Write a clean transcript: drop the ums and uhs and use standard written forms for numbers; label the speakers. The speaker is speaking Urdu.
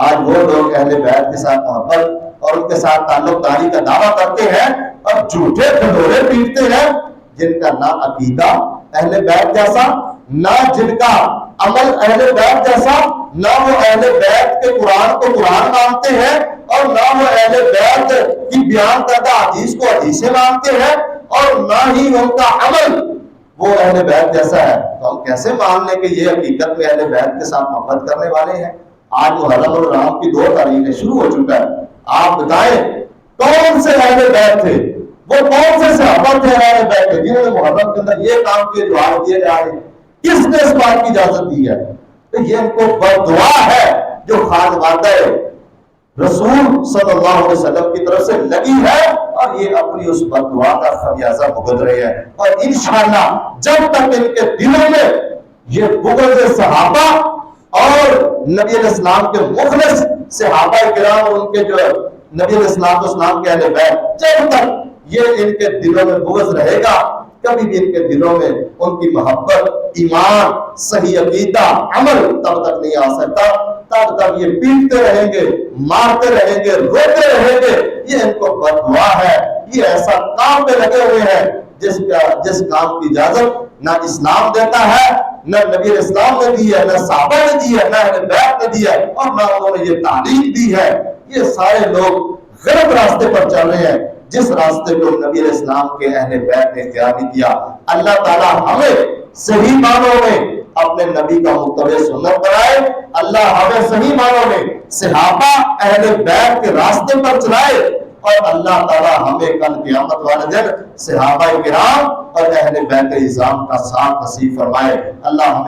Speaker 1: آج وہ لوگ اہل بیت کے ساتھ محبت اور ان کے ساتھ تعلق داری کا دعویٰ کرتے ہیں اور جھوٹے ڈھنڈورے پیٹتے ہیں، جن کا نہ عقیدہ اہل بیت جیسا، نہ جن کا عمل اہل بیت جیسا، نہ وہ اہل بیت کے قرآن کو قرآن مانتے ہیں اور نہ وہ اہل بیت کی بیان کردہ حدیث کو حدیثیں مانتے ہیں، اور نہ ہی ان کا عمل وہ اہل بیت جیسا ہے۔ تو ہم کیسے مان لیں کہ یہ حقیقت میں اہل بیت کے ساتھ محبت کرنے والے ہیں؟ آج محرم الحرام کی 2 تاریخیں شروع ہو چکا ہے، آپ بتائیں کون سے اہل بیت تھے، وہ کون سے صحابہ تھے اہل بیت تھے جنہوں نے محرم کے اندر یہ کام کیے جو آج کیے جا رہے ہیں؟ کس نے اس بات کی اجازت دی ہے؟ تو یہ ان کو بددعا ہے جو خانوادہ رسول صلی اللہ علیہ وسلم کی طرف سے لگی ہے، اور یہ اپنی اس بددعا کا خمیازہ بھگت رہے ہیں۔ اور انشاءاللہ جب تک ان کے دلوں میں یہ بغض صحابہ اور نبی علیہ السلام کے مخلص صحابہ کرام اور ان کے جو نبی علیہ السلام کے اہل بیت، جب تک یہ ان کے دلوں میں بغض رہے گا، کبھی بھی ان کے دلوں میں ان کی محبت، ایمان، صحیح عقیدہ، عمل تب تک نہیں آ سکتا۔ تب تک یہ پیٹتے رہیں گے، مارتے رہیں گے، روتے رہیں گے۔ یہ ان کو بددعا ہے، یہ ایسا کام پہ لگے ہوئے ہیں جس کام کی اجازت نہ اسلام دیتا ہے، نہ نبی اسلام نے دی ہے، نہ صحابہ نے دی ہے، نہ اہل بیت نے دی ہے، اور نہ انہوں نے یہ تعلیم دی ہے۔ یہ سارے لوگ غلط راستے پر چل رہے ہیں، جس راستے کو نبی علیہ السلام کے اہل بیت نے اختیار نہیں کیا۔ اللہ تعالیٰ ہمیں صحیح معنوں میں اپنے نبی کا متبع سنت بنائے، اللہ ہمیں صحیح معنوں میں صحابہ اہل بیت کے راستے پر چلائے، اور اللہ تعالیٰ ہمیں کل قیامت والے دن صحابہ کرام اور اہل بیت نظام کا ساتھ نصیب فرمائے۔ اللہ